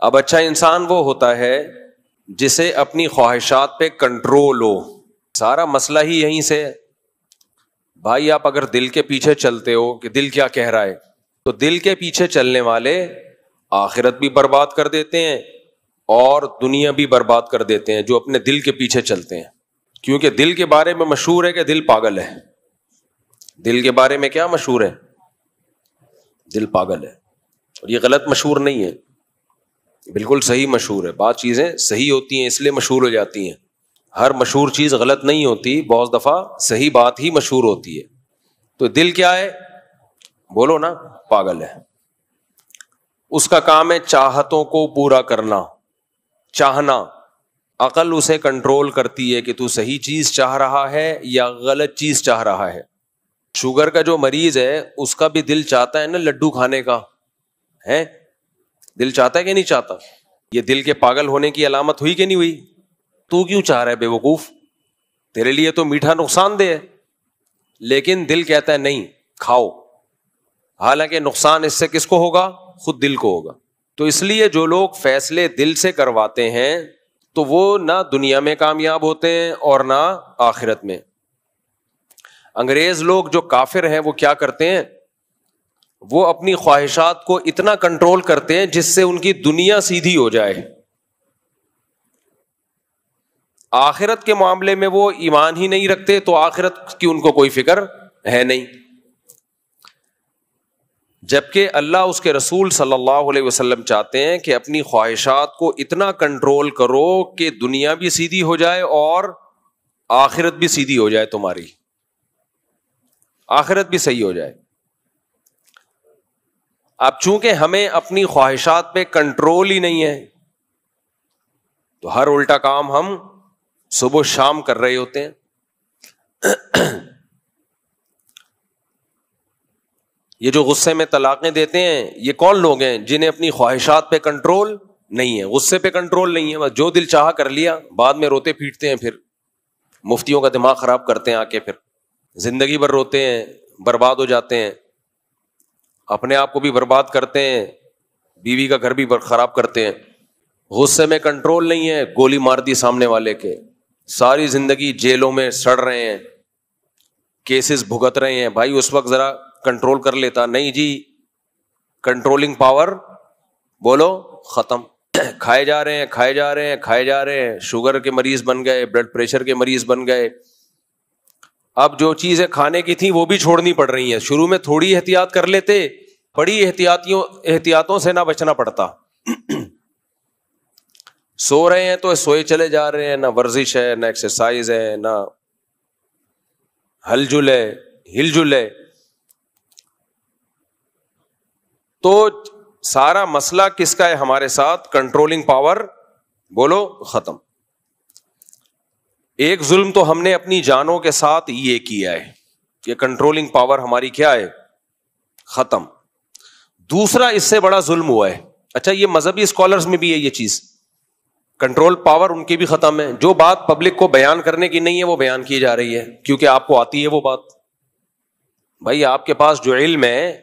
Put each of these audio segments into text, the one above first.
اب اچھا انسان وہ ہوتا ہے جسے اپنی خواہشات پہ کنٹرول ہو. سارا مسئلہ ہی یہیں سے ہے بھائی. آپ اگر دل کے پیچھے چلتے ہو کہ دل کیا کہہ رہا ہے, تو دل کے پیچھے چلنے والے آخرت بھی برباد کر دیتے ہیں اور دنیا بھی برباد کر دیتے ہیں جو اپنے دل کے پیچھے چلتے ہیں. کیونکہ دل کے بارے میں مشہور ہے کہ دل پاگل ہے. دل کے بارے میں کیا مشہور ہے؟ دل پاگل ہے. اور یہ غلط مشہور نہیں ہے, بالکل صحیح مشہور ہے. بعض چیزیں صحیح ہوتی ہیں اس لیے مشہور ہو جاتی ہیں. ہر مشہور چیز غلط نہیں ہوتی, بعض دفعہ صحیح بات ہی مشہور ہوتی ہے. تو دل کیا ہے؟ بولو نا, پاگل ہے. اس کا کام ہے چاہتوں کو پورا کرنا, چاہنا. عقل اسے کنٹرول کرتی ہے کہ تو صحیح چیز چاہ رہا ہے یا غلط چیز چاہ رہا ہے. شوگر کا جو مریض ہے اس کا بھی دل چاہتا ہے نا لڈو کھانے کا, ہے؟ دل چاہتا ہے کہ نہیں چاہتا؟ یہ دل کے پاگل ہونے کی علامت ہوئی کہ نہیں ہوئی؟ تو کیوں چاہ رہا ہے بے وقوف؟ تیرے لیے تو میٹھا نقصان دہ ہے, لیکن دل کہتا ہے نہیں کھاؤ. حالانکہ نقصان اس سے کس کو ہوگا؟ خود دل کو ہوگا. تو اس لیے جو لوگ فیصلے دل سے کرواتے ہیں تو وہ نہ دنیا میں کامیاب ہوتے ہیں اور نہ آخرت میں. انگریز لوگ جو کافر ہیں وہ کیا کرتے ہیں؟ وہ اپنی خواہشات کو اتنا کنٹرول کرتے ہیں جس سے ان کی دنیا سیدھی ہو جائے. آخرت کے معاملے میں وہ ایمان ہی نہیں رکھتے تو آخرت کی ان کو کوئی فکر ہے نہیں. جبکہ اللہ اس کے رسول صلی اللہ علیہ وسلم چاہتے ہیں کہ اپنی خواہشات کو اتنا کنٹرول کرو کہ دنیا بھی سیدھی ہو جائے اور آخرت بھی سیدھی ہو جائے, تمہاری آخرت بھی صحیح ہو جائے. اب چونکہ ہمیں اپنی خواہشات پہ کنٹرول ہی نہیں ہے تو ہر الٹا کام ہم صبح شام کر رہے ہوتے ہیں. یہ جو غصے میں طلاقیں دیتے ہیں یہ کون لوگ ہیں؟ جنہیں اپنی خواہشات پہ کنٹرول نہیں ہے, غصے پہ کنٹرول نہیں ہے, بس جو دل چاہا کر لیا, بعد میں روتے پیٹتے ہیں, پھر مفتیوں کا دماغ خراب کرتے ہیں آ کے, پھر زندگی بھر روتے ہیں, برباد ہو جاتے ہیں, اپنے آپ کو بھی برباد کرتے ہیں, بیوی کا گھر بھی خراب کرتے ہیں. غصے میں کنٹرول نہیں ہے, گولی مار دی سامنے والے کے, ساری زندگی جیلوں میں سڑ رہے ہیں, کیسز بھگت رہے ہیں. بھائی اس وقت ذرا کنٹرول کر لیتا, نہیں جی کنٹرولنگ پاور بولو ختم. کھائے جا رہے ہیں, کھائے جا رہے ہیں, کھائے جا رہے ہیں, شوگر کے مریض بن گئے, بلڈ پریشر کے مریض بن گئے. اب جو چیزیں کھانے کی تھیں وہ بھی چھوڑنی پڑ رہی ہیں. شروع میں تھوڑی احتیاط کر لیتے, بڑی احتیاطوں سے نہ بچنا پڑتا. سو رہے ہیں تو سوئے چلے جا رہے ہیں, نہ ورزش ہے, نہ ایکسرسائز ہے, نہ ہل جل ہے. تو سارا مسئلہ کس کا ہے ہمارے ساتھ؟ کنٹرولنگ پاور بولو ختم. ایک ظلم تو ہم نے اپنی جانوں کے ساتھ یہ کیا ہے, یہ کنٹرولنگ پاور ہماری کیا ہے؟ ختم. دوسرا اس سے بڑا ظلم ہوا ہے. اچھا یہ مذہبی اسکالرز میں بھی ہے یہ چیز, کنٹرول پاور ان کی بھی ختم ہے. جو بات پبلک کو بیان کرنے کی نہیں ہے وہ بیان کی جا رہی ہے کیونکہ آپ کو آتی ہے وہ بات. بھائی آپ کے پاس جو علم ہے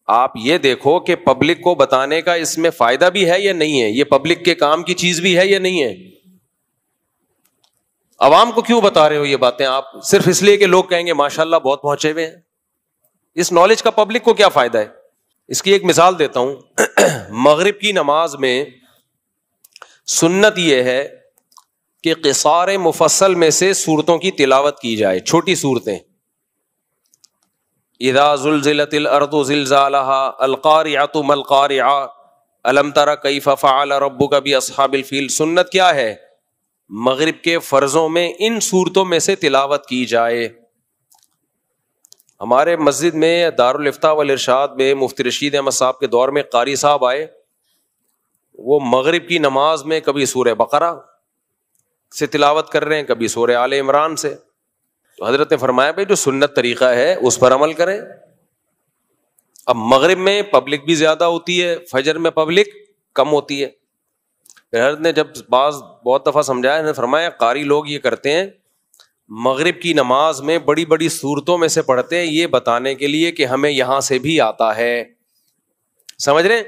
آپ یہ دیکھو کہ پبلک کو بتانے کا اس میں فائدہ بھی ہے یا نہیں ہے, یہ پبلک کے کام کی چیز بھی ہے یا نہیں ہے. عوام کو کیوں بتا رہے ہو یہ باتیں آپ؟ صرف اس لیے کہ لوگ کہیں گے ماشاءاللہ بہت پہنچے ہوئے ہیں. اس نالج کا پبلک کو کیا فائدہ ہے؟ اس کی ایک مثال دیتا ہوں. مغرب کی نماز میں سنت یہ ہے کہ قصار مفصل میں سے سورتوں کی تلاوت کی جائے, چھوٹی صورتیں. اذا زلزلت الارض زلزالها القارعۃ ما القارعۃ الم تر کیف فعل ربک باصحاب الفیل. سنت کیا ہے؟ مغرب کے فرضوں میں ان صورتوں میں سے تلاوت کی جائے. ہمارے مسجد میں دارالافتاء والارشاد میں مفتی رشید احمد صاحب کے دور میں قاری صاحب آئے, وہ مغرب کی نماز میں کبھی سورہ بقرہ سے تلاوت کر رہے ہیں, کبھی سورہ آل عمران سے. تو حضرت نے فرمایا بھائی جو سنت طریقہ ہے اس پر عمل کریں. اب مغرب میں پبلک بھی زیادہ ہوتی ہے, فجر میں پبلک کم ہوتی ہے. پھر حضرت نے جب بہت دفعہ سمجھایا, نے فرمایا قاری لوگ یہ کرتے ہیں مغرب کی نماز میں بڑی بڑی صورتوں میں سے پڑھتے ہیں یہ بتانے کے لیے کہ ہمیں یہاں سے بھی آتا ہے. سمجھ رہے ہیں؟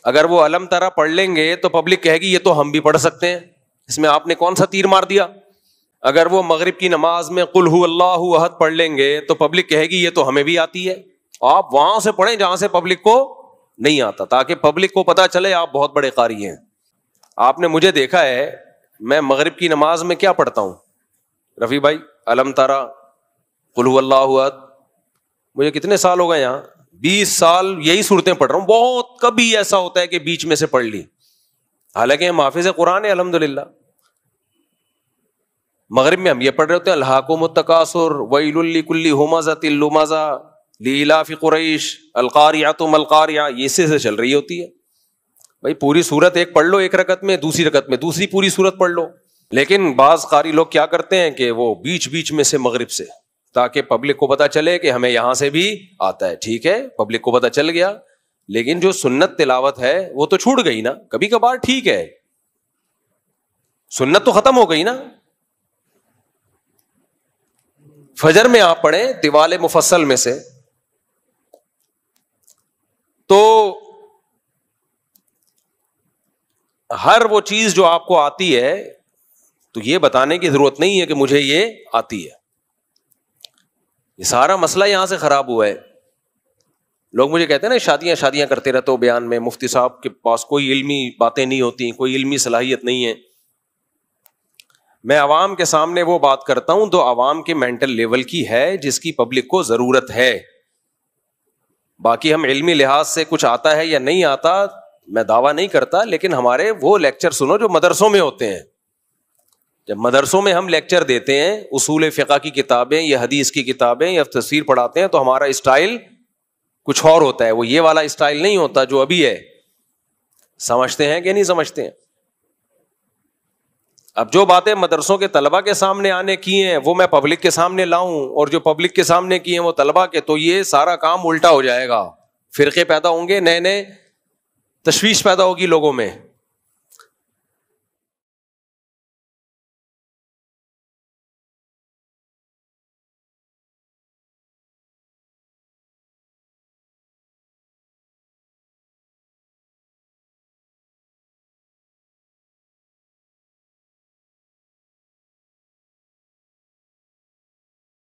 اگر وہ علم ترا پڑھ لیں گے تو پبلک کہے گی یہ تو ہم بھی پڑھ سکتے ہیں، اس میں آپ نے کون سا تیر مار دیا. اگر وہ مغرب کی نماز میں قل هو اللہ احد پڑھ لیں گے تو پبلک کہے گی یہ تو ہمیں بھی آتی ہے. آپ وہاں سے پڑھیں جہاں سے پبلک کو نہیں آتا، تاکہ پبلک کو پتا چلے آپ بہت بڑے قاری ہیں. آپ نے مجھے دیکھا ہے میں مغرب کی نماز میں کیا پڑھتا ہوں رفیع بھائی، علم ترا، قل هو اللہ احد. مجھے کتنے سال ہو گئے یہاں، 20 سال یہی صورتیں پڑھ رہا ہوں. بہت کبھی ایسا ہوتا ہے کہ بیچ میں سے پڑھ لی، حالانکہ ہم حافظ قرآن ہے الحمدللہ. مغرب میں ہم یہ پڑھ رہے ہوتے ہیں الہاکم التکاثر ویل لکل ہمزۃ لمزہ لإلاف قریش القاریعۃ ما القاریعہ، یہ سے چل رہی ہوتی ہے. بھائی پوری سورت ایک پڑھ لو ایک رکعت میں، دوسری رکعت میں دوسری پوری سورت پڑھ لو. لیکن بعض قاری لوگ کیا کرتے ہیں کہ وہ بیچ بیچ میں سے مغرب سے، تاکہ پبلک کو پتا چلے کہ ہمیں یہاں سے بھی آتا ہے. ٹھیک ہے پبلک کو پتا چل گیا، لیکن جو سنت تلاوت ہے وہ تو چھوٹ گئی نا. کبھی کبھار ٹھیک ہے، سنت تو ختم ہو گئی نا. فجر میں آپ پڑھیں طوال مفصل میں سے، تو ہر وہ چیز جو آپ کو آتی ہے تو یہ بتانے کی ضرورت نہیں ہے کہ مجھے یہ آتی ہے. یہ سارا مسئلہ یہاں سے خراب ہوا ہے. لوگ مجھے کہتے ہیں نا شادیاں کرتے رہتے ہو بیان میں، مفتی صاحب کے پاس کوئی علمی باتیں نہیں ہوتی، کوئی علمی صلاحیت نہیں ہے. میں عوام کے سامنے وہ بات کرتا ہوں جو عوام کے مینٹل لیول کی ہے، جس کی پبلک کو ضرورت ہے. باقی ہم علمی لحاظ سے کچھ آتا ہے یا نہیں آتا میں دعویٰ نہیں کرتا، لیکن ہمارے وہ لیکچر سنو جو مدرسوں میں ہوتے ہیں. جب مدرسوں میں ہم لیکچر دیتے ہیں، اصول فقہ کی کتابیں یا حدیث کی کتابیں یا تفسیر پڑھاتے ہیں، تو ہمارا اسٹائل کچھ اور ہوتا ہے، وہ یہ والا اسٹائل نہیں ہوتا جو ابھی ہے. سمجھتے ہیں کہ نہیں سمجھتے ہیں؟ اب جو باتیں مدرسوں کے طلبہ کے سامنے آنے کی ہیں وہ میں پبلک کے سامنے لاؤں، اور جو پبلک کے سامنے کی ہیں وہ طلبہ کے، تو یہ سارا کام الٹا ہو جائے گا. فرقے پیدا ہوں گے، نئے نئے تشویش پیدا ہوگی لوگوں میں.